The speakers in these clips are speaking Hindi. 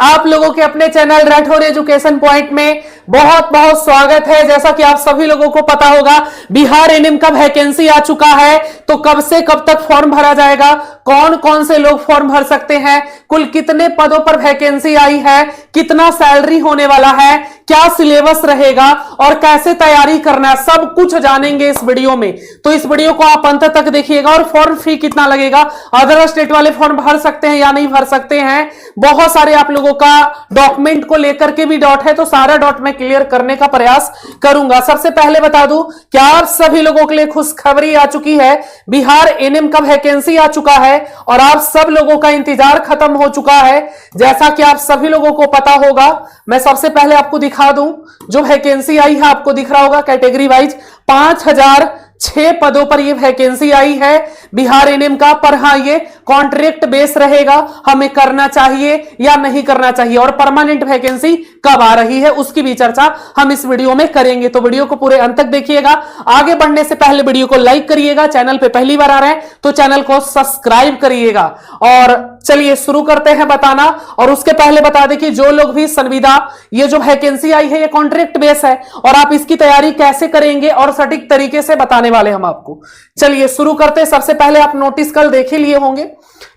आप लोगों के अपने चैनल राठौर एजुकेशन पॉइंट में बहुत बहुत स्वागत है। जैसा कि आप सभी लोगों को पता होगा, बिहार एनएम का वैकेंसी आ चुका है। तो कब से कब तक फॉर्म भरा जाएगा, कौन कौन से लोग फॉर्म भर सकते हैं, कुल कितने पदों पर वैकेंसी आई है, कितना सैलरी होने वाला है, क्या सिलेबस रहेगा और कैसे तैयारी करना है, सब कुछ जानेंगे इस वीडियो में। तो इस वीडियो को आप अंत तक देखिएगा। और फॉर्म फी कितना लगेगा, अदर स्टेट वाले फॉर्म भर सकते हैं या नहीं भर सकते हैं, बहुत सारे आप लोगों का डॉक्यूमेंट को लेकर के भी डाउट है, तो सारा डाउट मैं क्लियर करने का प्रयास करूंगा। सबसे पहले बता दूं कि आप सभी लोगों के लिए खुशखबरी आ चुकी है, बिहार एनएम का वैकेंसी आ चुका है और आप सब लोगों का इंतजार खत्म हो चुका है। जैसा कि आप सभी लोगों को पता होगा, मैं सबसे पहले आपको दिखा दूं जो वैकेंसी आई है, आपको दिख रहा होगा कैटेगरी वाइज 5006 पदों पर यह वैकेंसी आई है बिहार एनएम का। पर हां, ये कॉन्ट्रैक्ट बेस रहेगा, हमें करना चाहिए या नहीं करना चाहिए, और परमानेंट वैकेंसी कब आ रही है उसकी भी चर्चा हम इस वीडियो में करेंगे। तो वीडियो को पूरे अंत तक देखिएगा। आगे बढ़ने से पहले वीडियो को लाइक करिएगा, चैनल पे पहली बार आ रहे हैं तो चैनल को सब्सक्राइब करिएगा। और चलिए शुरू करते हैं बताना। और उसके पहले बता दें कि जो लोग भी संविदा, ये जो वैकेंसी आई है ये कॉन्ट्रैक्ट बेस है और आप इसकी तैयारी कैसे करेंगे और सटीक तरीके से बताने वाले हम आपको। चलिए शुरू करते हैं। सबसे पहले आप नोटिस कल देख ही लिए होंगे,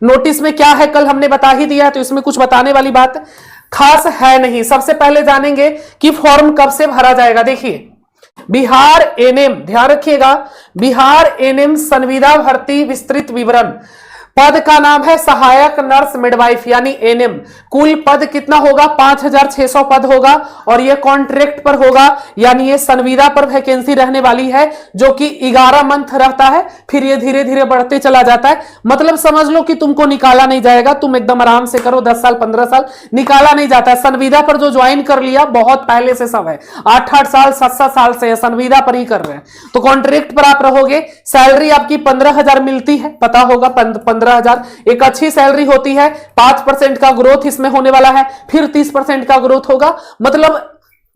नोटिस में क्या है कल हमने बता ही दिया है, तो इसमें कुछ बताने वाली बात खास है नहीं। सबसे पहले जानेंगे कि फॉर्म कब से भरा जाएगा। देखिए, बिहार एनएम, ध्यान रखिएगा, बिहार एनएम संविदा भर्ती विस्तृत विवरण, पद का नाम है सहायक नर्स मिडवाइफ यानी एनएम। कुल पद कितना होगा, 5600 पद होगा और ये कॉन्ट्रैक्ट पर होगा, यानी ये संविदा पर वैकेंसी रहने वाली है, जो कि 11 मंथ रहता है, फिर ये धीरे धीरे बढ़ते चला जाता है। मतलब समझ लो कि तुमको निकाला नहीं जाएगा, तुम एकदम आराम से करो, 10 साल 15 साल निकाला नहीं जाता है। संविदा पर जो ज्वाइन कर लिया बहुत पहले से सब है, 8-8 साल 7-7 साल से संविदा पर ही कर रहे हैं, तो कॉन्ट्रैक्ट पर आप रहोगे। सैलरी आपकी 15,000 मिलती है, पता होगा 15,000 एक अच्छी सैलरी होती है। 5% का ग्रोथ इसमें होने वाला है, फिर 30% का ग्रोथ होगा। मतलब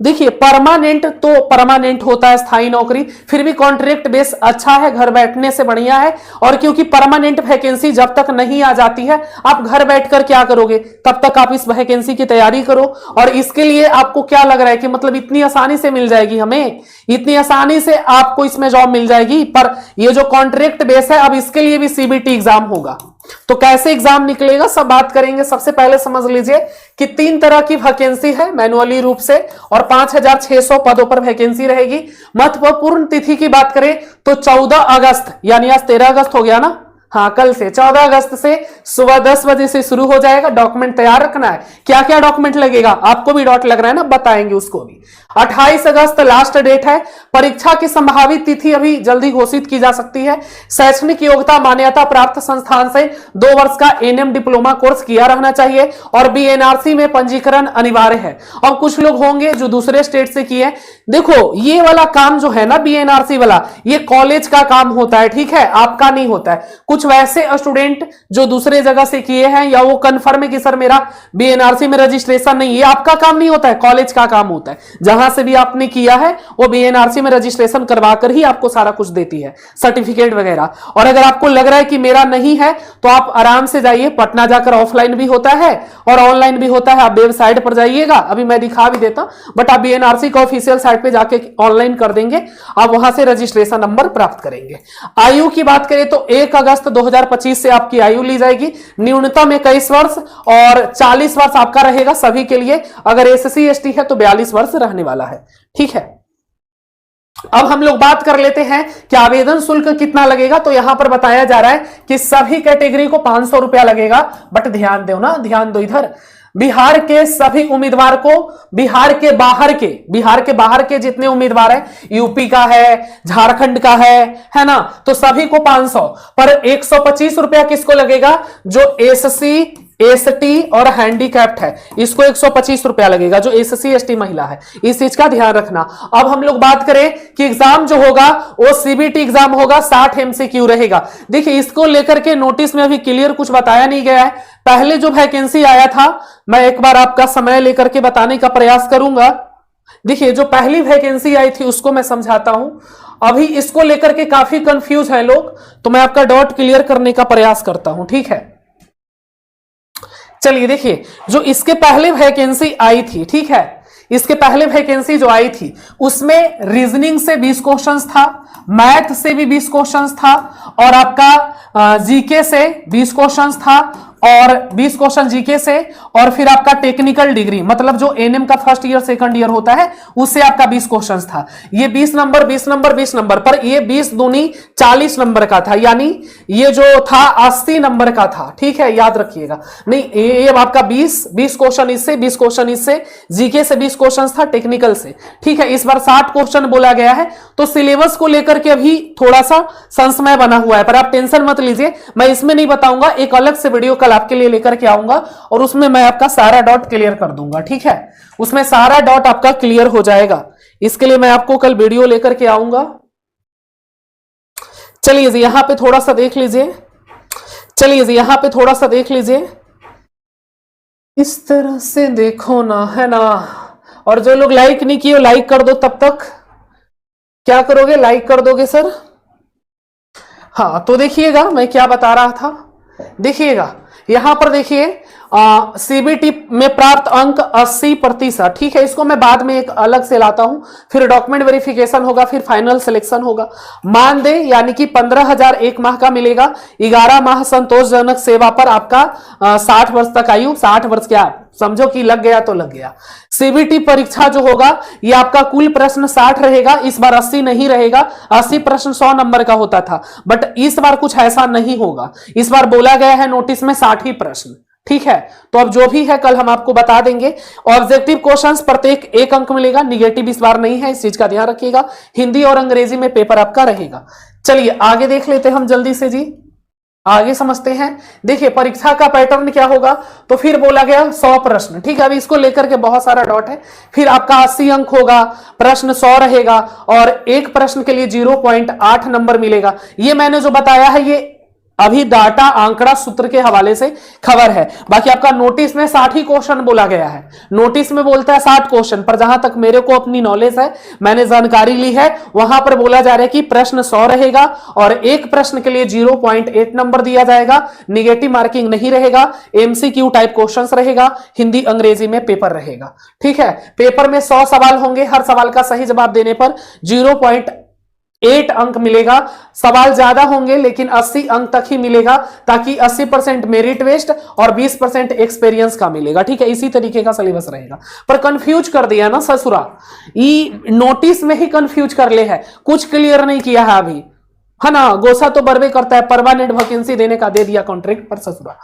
देखिए, परमानेंट तो परमानेंट होता है स्थायी नौकरी, फिर भी कॉन्ट्रैक्ट बेस अच्छा है, घर बैठने से बढ़िया है। और क्योंकि परमानेंट वैकेंसी जब तक नहीं आ जाती है, आप घर बैठकर क्या करोगे, तब तक आप इस वैकेंसी की तैयारी करो। और इसके लिए आपको क्या लग रहा है कि मतलब इतनी आसानी से मिल जाएगी, हमें इतनी आसानी से आपको इसमें जॉब मिल जाएगी। पर ये जो कॉन्ट्रैक्ट बेस है, अब इसके लिए भी सीबीटी एग्जाम होगा, तो कैसे एग्जाम निकलेगा सब बात करेंगे। सबसे पहले समझ लीजिए कि 3 तरह की वैकेंसी है मैनुअली रूप से, और 5600 पदों पर वैकेंसी रहेगी। महत्वपूर्ण तिथि की बात करें तो 14 अगस्त, यानी आज 13 अगस्त हो गया ना, हाँ कल से 14 अगस्त से सुबह 10 बजे से शुरू हो जाएगा। डॉक्यूमेंट तैयार रखना है, क्या क्या डॉक्यूमेंट लगेगा, आपको भी डाउट लग रहा है ना, बताएंगे उसको भी। 28 अगस्त लास्ट डेट है। परीक्षा की संभावित तिथि अभी जल्दी घोषित की जा सकती है। शैक्षणिक योग्यता मान्यता प्राप्त संस्थान से 2 वर्ष का एनएम डिप्लोमा कोर्स किया रहना चाहिए और बीएनआरसी में पंजीकरण अनिवार्य है। अब कुछ लोग होंगे जो दूसरे स्टेट से किए, देखो ये वाला काम जो है ना बीएनआरसी वाला, ये कॉलेज का काम होता है, ठीक है, आपका नहीं होता है। कुछ वैसे स्टूडेंट जो दूसरे जगह से किए हैं या वो कंफर्म है कि सर मेरा बीएनआरसी में रजिस्ट्रेशन नहीं, ये आपका काम नहीं होता है, कॉलेज का काम होता है। जहां से भी आपने किया है वो बीएनआरसी में रजिस्ट्रेशन करवाकर ही आपको सारा कुछ देती है, सर्टिफिकेट वगैरह। और अगर आपको लग रहा है कि मेरा नहीं है तो आप आराम से जाइए, पटना जाकर ऑफलाइन भी होता है और ऑनलाइन भी होता है। आप वेबसाइट पर जाइएगा, अभी मैं दिखा भी देता हूं, बट आप बीएनआरसी का ऑफिशियल साइट पे जाके ऑनलाइन कर देंगे, आप वहां से रजिस्ट्रेशन नंबर प्राप्त करेंगे। आयु की बात करें तो 1 अगस्त 2025 से आपकी आयु ली जाएगी। न्यूनतम 21 वर्ष और 40 वर्ष आपका रहेगा सभी के लिए। अगर एससी एसटी है तो 42 वर्ष रहने वाला है, ठीक है। अब हम लोग बात कर लेते हैं कि आवेदन शुल्क कितना लगेगा। तो यहां पर बताया जा रहा है कि सभी कैटेगरी को 500 रुपया लगेगा। बट ध्यान दो ना, ध्यान दो इधर, बिहार के सभी उम्मीदवार को, बिहार के बाहर के जितने उम्मीदवार हैं, यूपी का है, झारखंड का है ना, तो सभी को 500। पर 125 रुपया किसको लगेगा, जो एससी एसटी और हैंडीकैप्ड है, इसको 125 रुपया लगेगा, जो एससी एसटी महिला है। इस चीज का ध्यान रखना। अब हम लोग बात करें कि एग्जाम जो होगा वो सीबीटी एग्जाम होगा, 60 एमसीक्यू रहेगा। देखिए इसको लेकर के नोटिस में अभी क्लियर कुछ बताया नहीं गया है। पहले जो वैकेंसी आया था, मैं एक बार आपका समय लेकर के बताने का प्रयास करूंगा। देखिए जो पहली वैकेंसी आई थी उसको मैं समझाता हूं, अभी इसको लेकर के काफी कंफ्यूज है लोग, तो मैं आपका डाउट क्लियर करने का प्रयास करता हूं, ठीक है। चलिए देखिए, जो इसके पहले वैकेंसी आई थी, ठीक है, इसके पहले वैकेंसी जो आई थी उसमें रीजनिंग से 20 क्वेश्चंस था, मैथ से भी 20 क्वेश्चंस था, और आपका जीके से 20 क्वेश्चंस था, और 20 क्वेश्चन जीके से, और फिर आपका टेक्निकल डिग्री मतलब जो एनएम का फर्स्ट ईयर सेकंड ईयर होता है उससे आपका 20 क्वेश्चंस था। ये 20 नंबर 20 नंबर 20 नंबर, पर ये 20 दूनी 40 नंबर का था, यानी ये जो था 80 नंबर का था, ठीक है, याद रखिएगा। नहीं, ये आपका 20 क्वेश्चन इससे, 20 क्वेश्चन इससे, जीके से 20 क्वेश्चन था, टेक्निकल से, ठीक है। इस बार 60 क्वेश्चन बोला गया है, तो सिलेबस को लेकर के अभी थोड़ा सा संशय बना हुआ है, पर आप टेंशन मत लीजिए, मैं इसमें नहीं बताऊंगा, एक अलग से वीडियो कल आपके लिए लेकर के आऊंगा और उसमें मैं आपका सारा डाउट क्लियर कर दूंगा, ठीक है, उसमें सारा डाउट आपका क्लियर हो जाएगा। इसके लिए मैं आपको कल वीडियो लेकर के आऊंगा। चलिए जी यहां पे थोड़ा सा देख लीजिए, चलिए जी यहां पे थोड़ा सा देख लीजिए, इस तरह से देखो ना, है ना। और जो लोग लाइक नहीं किए लाइक कर दो, तब तक क्या करोगे, लाइक कर दोगे सर। हाँ तो देखिएगा मैं क्या बता रहा था, देखिएगा यहां पर देखिए सीबीटी में प्राप्त अंक 80%, ठीक है, इसको मैं बाद में एक अलग से लाता हूं, फिर डॉक्यूमेंट वेरिफिकेशन होगा, फिर फाइनल सिलेक्शन होगा। मानदेय यानी कि 15,000 एक माह का मिलेगा, 11 माह संतोषजनक सेवा पर आपका 60 वर्ष तक आयु, 60 वर्ष क्या समझो कि लग गया तो लग गया। सीबीटी परीक्षा जो होगा ये आपका कुल प्रश्न 60 रहेगा, इस बार 80 नहीं रहेगा, 80 प्रश्न 100 नंबर का होता था, बट इस बार कुछ ऐसा नहीं होगा, इस बार बोला गया है नोटिस में 60 ही प्रश्न, ठीक है। तो अब जो भी है कल हम आपको बता देंगे। ऑब्जेक्टिव क्वेश्चंस प्रत्येक 1 अंक मिलेगा, निगेटिव इस बार नहीं है, इस चीज का ध्यान रखिएगा। हिंदी और अंग्रेजी में पेपर आपका रहेगा। चलिए आगे देख लेते हैं हम जल्दी से जी, आगे समझते हैं। देखिए परीक्षा का पैटर्न क्या होगा, तो फिर बोला गया 100 प्रश्न, ठीक है, अभी इसको लेकर के बहुत सारा डॉट है। फिर आपका 80 अंक होगा, प्रश्न 100 रहेगा, और एक प्रश्न के लिए 0.8 नंबर मिलेगा। ये मैंने जो बताया है ये अभी डाटा आंकड़ा सूत्र के हवाले से खबर है, बाकी आपका नोटिस में 60 ही क्वेश्चन बोला गया है, नोटिस में बोलता है 60 क्वेश्चन, पर जहां तक मेरे को अपनी नॉलेज है, मैंने जानकारी ली है, वहां पर बोला जा रहा है कि प्रश्न 100 रहेगा और एक प्रश्न के लिए 0.8 नंबर दिया जाएगा, निगेटिव मार्किंग नहीं रहेगा, एमसीक्यू टाइप क्वेश्चन रहेगा, हिंदी अंग्रेजी में पेपर रहेगा, ठीक है। पेपर में 100 सवाल होंगे, हर सवाल का सही जवाब देने पर 0.8 अंक मिलेगा, सवाल ज्यादा होंगे लेकिन 80 अंक तक ही मिलेगा, ताकि 80% मेरिट वेस्ट और 20% एक्सपीरियंस का मिलेगा, ठीक है। इसी तरीके का सिलेबस रहेगा, पर कंफ्यूज कर दिया ना ससुरा, ये नोटिस में ही कंफ्यूज कर ले है, कुछ क्लियर नहीं किया है अभी, है ना। गोसा तो बर्वे करता है, परमानेंट वैकेंसी देने का दे दिया कॉन्ट्रैक्ट पर ससुरा।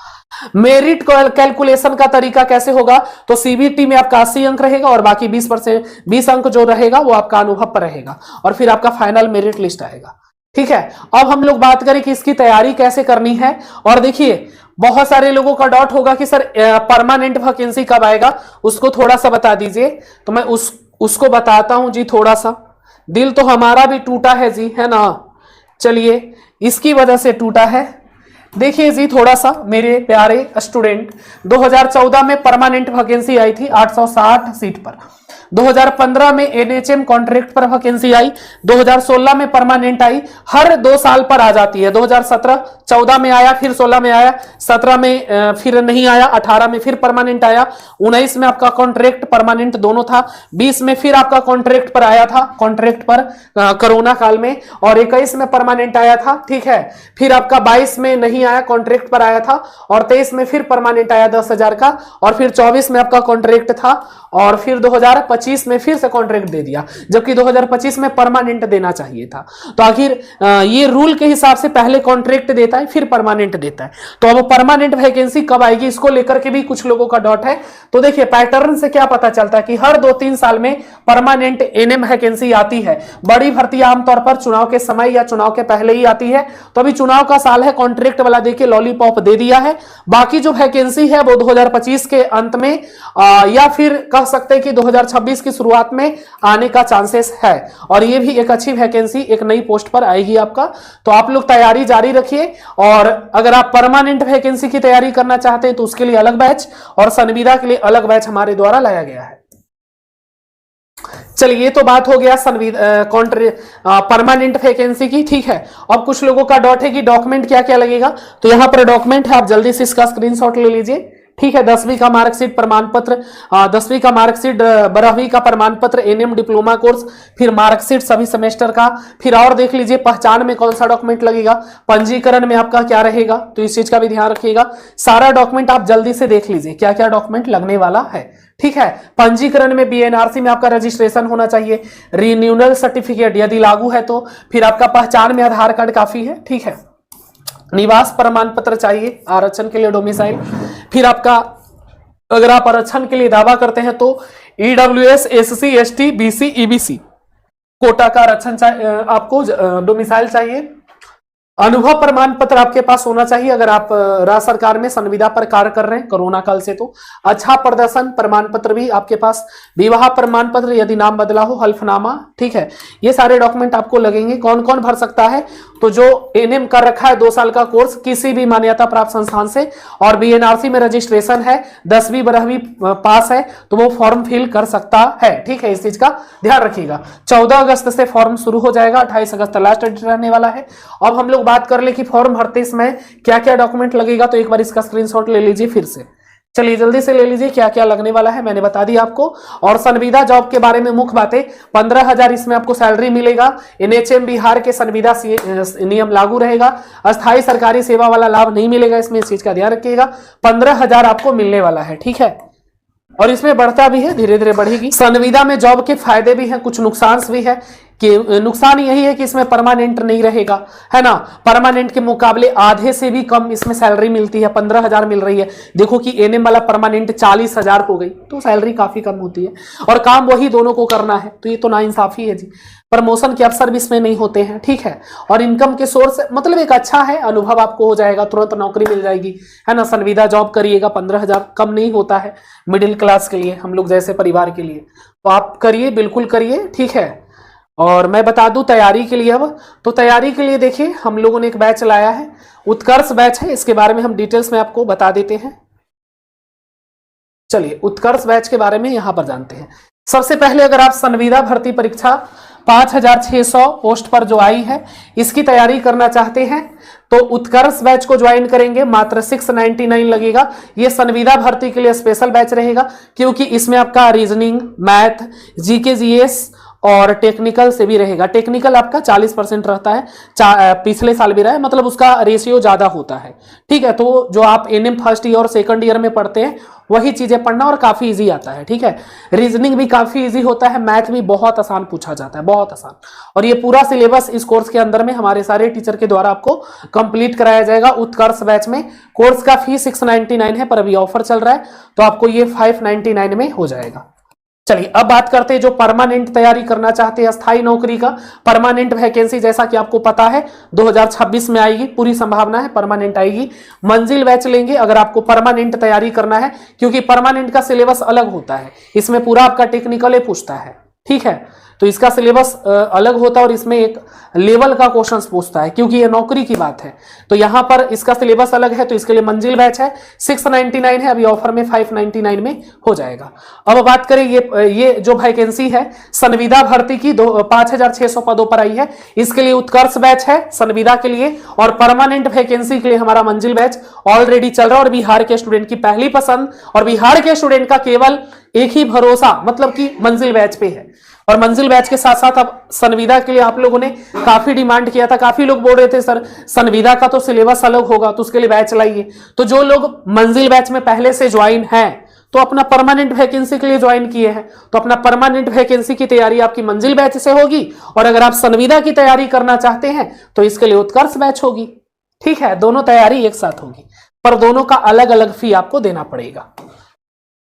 मेरिट कैलकुलेशन का तरीका कैसे होगा, तो सीबीटी में आपका 80 अंक रहेगा और बाकी 20 अंक जो रहेगा वो आपका अनुभव पर रहेगा, और फिर आपका फाइनल मेरिट लिस्ट आएगा, ठीक है। अब हम लोग बात करें कि इसकी तैयारी कैसे करनी है। और देखिए बहुत सारे लोगों का डाउट होगा कि सर परमानेंट वैकेंसी कब आएगा, उसको थोड़ा सा बता दीजिए, तो मैं उसको बताता हूं जी। थोड़ा सा दिल तो हमारा भी टूटा है जी, है ना। चलिए इसकी वजह से टूटा है। देखिए जी थोड़ा सा मेरे प्यारे स्टूडेंट, 2014 में परमानेंट वैकेंसी आई थी 860 सीट पर, 2015 में एनएचएम कॉन्ट्रैक्ट पर वैकेंसी आई, 2016 में परमानेंट आई, हर 2 साल पर आ जाती है। 2017-14 में आया, फिर 16 में आया, 17 में फिर नहीं आया, 18 में फिर परमानेंट आया, 19 में आपका कॉन्ट्रैक्ट परमानेंट दोनों था, 20 में फिर आपका कॉन्ट्रैक्ट पर आया था, कॉन्ट्रैक्ट पर कोरोना काल में, और 21 में परमानेंट आया था, ठीक है। फिर आपका 22 में नहीं आया, कॉन्ट्रैक्ट पर आया था, और 23 में फिर परमानेंट आया 10,000 का, और फिर 24 में आपका कॉन्ट्रैक्ट था, और फिर 2025 में फिर से कॉन्ट्रैक्ट दे दिया, जबकि 2025 में परमानेंट देना चाहिए था। तो आखिर ये रूल के हिसाब से पहले कॉन्ट्रैक्ट देता है फिर परमानेंट देता है। तो अब परमानेंट वैकेंसी कब आएगी, इसको लेकर के भी कुछ लोगों का डाउट है। तो देखिए पैटर्न से क्या पता चलता है कि हर 2-3 साल में परमानेंट एनएम वैकेंसी आती है। बड़ी भर्ती आमतौर पर चुनाव के समय या चुनाव के पहले ही आती है, तो अभी चुनाव का साल है, कॉन्ट्रैक्ट वाला देके लॉलीपॉप दे दिया है। बाकी जो वैकेंसी है वो 2025 के अंत में या फिर कह सकते हैं कि 2026 की शुरुआत में आने का चांसेस है, और ये भी एक अच्छी वैकेंसी एक नई पोस्ट पर आएगी आपका। तो आप लोग तैयारी जारी रखिए, और अगर आप परमानेंट वैकेंसी की तैयारी करना चाहते हैं तो उसके लिए अलग बैच और संविदा के लिए अलग बैच हमारे द्वारा लाया गया है। चलिए ये तो बात हो गया परमानेंट वैकेंसी की, ठीक है। अब कुछ लोगों का डाउट है कि डॉक्यूमेंट क्या क्या लगेगा, तो यहां पर डॉक्यूमेंट है, आप जल्दी से इसका स्क्रीनशॉट ले लीजिए, ठीक है। 10वीं का मार्कशीट प्रमाण पत्र, 10वीं का मार्कशीट, 12वीं का प्रमाण पत्र, एनएम डिप्लोमा कोर्स, फिर मार्कशीट सभी सेमेस्टर का। फिर और देख लीजिए पहचान में कौन सा डॉक्यूमेंट लगेगा, पंजीकरण में आपका क्या रहेगा, तो इस चीज का भी ध्यान रखिएगा। सारा डॉक्यूमेंट आप जल्दी से देख लीजिए क्या क्या डॉक्यूमेंट लगने वाला है। ठीक है। पंजीकरण में बीएनआरसी में आपका रजिस्ट्रेशन होना चाहिए, रिन्यूअल सर्टिफिकेट यदि लागू है तो, फिर आपका पहचान में आधार कार्ड काफी है। ठीक है। निवास प्रमाण पत्र चाहिए आरक्षण के लिए, डोमिसाइल। फिर आपका अगर आप आरक्षण के लिए दावा करते हैं तो EWS, SC, ST, BC, EBC quota का आरक्षण आपको डोमिसाइल चाहिए। अनुभव प्रमाण पत्र आपके पास होना चाहिए अगर आप राज्य सरकार में संविदा पर कार्य कर रहे हैं कोरोना काल से तो। अच्छा प्रदर्शन प्रमाण पत्र भी आपके पास, विवाह प्रमाण पत्र यदि नाम बदला हो, हल्फनामा। ठीक है। ये सारे डॉक्यूमेंट आपको लगेंगे। कौन कौन भर सकता है, तो जो एनएम कर रखा है 2 साल का कोर्स किसी भी मान्यता प्राप्त संस्थान से, और बीएनआरसी में रजिस्ट्रेशन है, 10वीं 12वीं पास है, तो वो फॉर्म फिल कर सकता है। ठीक है। इस चीज का ध्यान रखिएगा। 14 अगस्त से फॉर्म शुरू हो जाएगा, 28 अगस्त लास्ट डेट रहने वाला है। अब हम लोग बात कर ले कि फॉर्म भरते समय क्या क्या डॉक्यूमेंट लगेगा, तो एक बार इसका स्क्रीनशॉट ले लीजिए फिर से। चलिए जल्दी से ले लीजिए क्या क्या लगने वाला है, मैंने बता दिया आपको। और संविदा जॉब के बारे में मुख्य बातें, 15,000 इसमें आपको सैलरी मिलेगा। एनएचएम बिहार के संविदा नियम लागू रहेगा। अस्थायी सरकारी सेवा वाला लाभ नहीं मिलेगा इसमें, इस चीज का ध्यान रखिएगा। 15,000 आपको मिलने वाला है। ठीक है। और इसमें बढ़ता भी है, धीरे धीरे बढ़ेगी। संविदा में जॉब के फायदे भी हैं, कुछ नुकसान भी है। कि नुकसान यही है कि इसमें परमानेंट नहीं रहेगा, है ना। परमानेंट के मुकाबले आधे से भी कम इसमें सैलरी मिलती है, 15,000 मिल रही है। देखो कि एनएम वाला परमानेंट 40,000 हो गई, तो सैलरी काफी कम होती है और काम वही दोनों को करना है, तो ये तो नाइंसाफी है जी। प्रमोशन के अवसर भी इसमें नहीं होते हैं। ठीक है। और इनकम के सोर्स मतलब एक अच्छा है, अनुभव आपको हो जाएगा, तुरंत नौकरी मिल जाएगी, है ना। संविदा जॉब करिएगा, 15,000 कम नहीं होता है मिडिल क्लास के लिए, हम लोग जैसे परिवार के लिए, तो आप करिए, बिल्कुल करिए। ठीक है। और मैं बता दूं तैयारी के लिए, अब तो तैयारी के लिए देखिए हम लोगों ने एक बैच लाया है, उत्कर्ष बैच है, इसके बारे में हम डिटेल्स में आपको बता देते हैं। चलिए उत्कर्ष बैच के बारे में यहां पर जानते हैं। सबसे पहले अगर आप संविदा भर्ती परीक्षा 5,600 पोस्ट पर जो आई है इसकी तैयारी करना चाहते हैं तो उत्कर्ष बैच को ज्वाइन करेंगे, मात्र 699 लगेगा। ये संविदा भर्ती के लिए स्पेशल बैच रहेगा क्योंकि इसमें आपका रीजनिंग, मैथ, जीके, जीएस और टेक्निकल से भी रहेगा। टेक्निकल आपका 40% रहता है, पिछले साल भी रहा है, मतलब उसका रेशियो ज्यादा होता है। ठीक है। तो जो आप एनएम फर्स्ट ईयर और सेकंड ईयर में पढ़ते हैं वही चीजें पढ़ना और काफी इजी आता है। ठीक है। रीजनिंग भी काफी इजी होता है, मैथ भी बहुत आसान पूछा जाता है, बहुत आसान। और ये पूरा सिलेबस इस कोर्स के अंदर में हमारे सारे टीचर के द्वारा आपको कंप्लीट कराया जाएगा उत्कर्ष बैच में। कोर्स का फीस 699 है, पर अभी ऑफर चल रहा है तो आपको ये 599 में हो जाएगा। चलिए अब बात करते हैं जो परमानेंट तैयारी करना चाहते हैं अस्थायी नौकरी का। परमानेंट वैकेंसी जैसा कि आपको पता है 2026 में आएगी, पूरी संभावना है परमानेंट आएगी। मंजिल बैच लेंगे अगर आपको परमानेंट तैयारी करना है, क्योंकि परमानेंट का सिलेबस अलग होता है, इसमें पूरा आपका टेक्निकल पूछता है। ठीक है। तो इसका सिलेबस अलग होता है और इसमें एक लेवल का क्वेश्चंस पूछता है क्योंकि ये नौकरी की बात है, तो यहां पर इसका सिलेबस अलग है। तो इसके लिए मंजिल बैच है, 699 है, अभी ऑफर में 599 में हो जाएगा। अब बात करें ये जो वैकेंसी है संविदा भर्ती की 5,600 पदों पर आई है, इसके लिए उत्कर्ष बैच है संविदा के लिए, और परमानेंट वैकेंसी के लिए हमारा मंजिल बैच ऑलरेडी चल रहा है। और बिहार के स्टूडेंट की पहली पसंद और बिहार के स्टूडेंट का केवल एक ही भरोसा मतलब कि मंजिल बैच पे है। और मंजिल बैच के साथ साथ अब संविदा के लिए आप लोगों ने काफी डिमांड किया था, काफी लोग बोल रहे थे सर संविदा का तो सिलेबस अलग होगा तो उसके लिए बैच लाइए। तो जो लोग मंजिल बैच में पहले से ज्वाइन हैं तो अपना परमानेंट वैकेंसी के लिए ज्वाइन किए हैं, तो अपना परमानेंट वैकेंसी की तैयारी आपकी मंजिल बैच से होगी। और अगर आप संविदा की तैयारी करना चाहते हैं तो इसके लिए उत्कर्ष बैच होगी। ठीक है। दोनों तैयारी एक साथ होगी, पर दोनों का अलग अलग फी आपको देना पड़ेगा।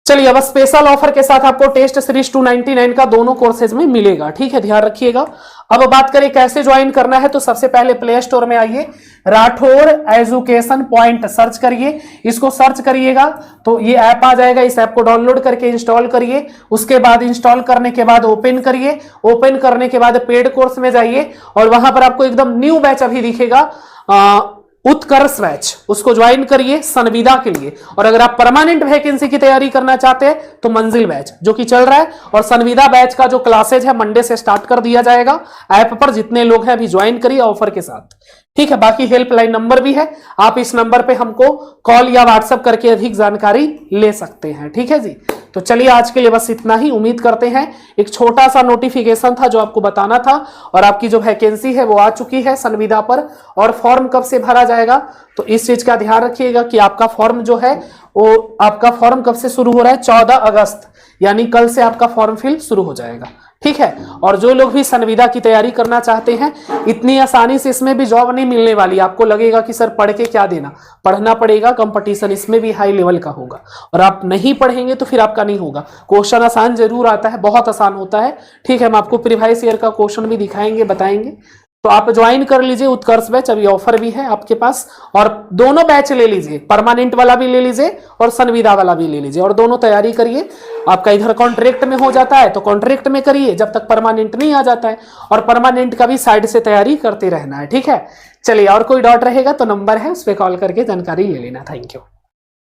चलिए अब स्पेशल ऑफर के साथ आपको टेस्ट सीरीज 299 का दोनों कोर्सेज में मिलेगा। ठीक है, ध्यान रखिएगा। अब बात करें कैसे ज्वाइन करना है, तो सबसे पहले प्ले स्टोर में आइए, राठौर एजुकेशन पॉइंट सर्च करिए। इसको सर्च करिएगा तो ये ऐप आ जाएगा, इस ऐप को डाउनलोड करके इंस्टॉल करिए। उसके बाद इंस्टॉल करने के बाद ओपन करिए। ओपन करने के बाद पेड कोर्स में जाइए और वहां पर आपको एकदम न्यू बैच अभी दिखेगा उत्कर्ष बैच, उसको ज्वाइन करिए संविदा के लिए। और अगर आप परमानेंट वैकेंसी की तैयारी करना चाहते हैं तो मंजिल बैच जो कि चल रहा है, और संविदा बैच का जो क्लासेज है मंडे से स्टार्ट कर दिया जाएगा। ऐप पर जितने लोग हैं अभी ज्वाइन करिए ऑफर के साथ, ठीक है। बाकी हेल्पलाइन नंबर भी है, आप इस नंबर पे हमको कॉल या व्हाट्सएप करके अधिक जानकारी ले सकते हैं, ठीक है जी। तो चलिए आज के लिए बस इतना ही। उम्मीद करते हैं एक छोटा सा नोटिफिकेशन था जो आपको बताना था, और आपकी जो वैकेंसी है वो आ चुकी है संविदा पर। और फॉर्म कब से भरा जाएगा तो इस चीज का ध्यान रखिएगा कि आपका फॉर्म जो है वो, आपका फॉर्म कब से शुरू हो रहा है, 14 अगस्त, यानी कल से आपका फॉर्म फिल शुरू हो जाएगा, ठीक है। और जो लोग भी संविदा की तैयारी करना चाहते हैं, इतनी आसानी से इसमें भी जॉब नहीं मिलने वाली। आपको लगेगा कि सर पढ़ के क्या देना, पढ़ना पड़ेगा, कंपटीशन इसमें भी हाई लेवल का होगा, और आप नहीं पढ़ेंगे तो फिर आपका नहीं होगा। क्वेश्चन आसान जरूर आता है, बहुत आसान होता है, ठीक है। हम आपको प्रीवियस ईयर का क्वेश्चन भी दिखाएंगे, बताएंगे। तो आप ज्वाइन कर लीजिए उत्कर्ष बैच, अभी ऑफर भी है आपके पास। और दोनों बैच ले लीजिए, परमानेंट वाला भी ले लीजिए और संविदा वाला भी ले लीजिए, और दोनों तैयारी करिए। आपका इधर कॉन्ट्रैक्ट में हो जाता है तो कॉन्ट्रैक्ट में करिए जब तक परमानेंट नहीं आ जाता है, और परमानेंट का भी साइड से तैयारी करते रहना है, ठीक है। चलिए, और कोई डाउट रहेगा तो नंबर है उस पर कॉल करके जानकारी ले लेना। Thank you.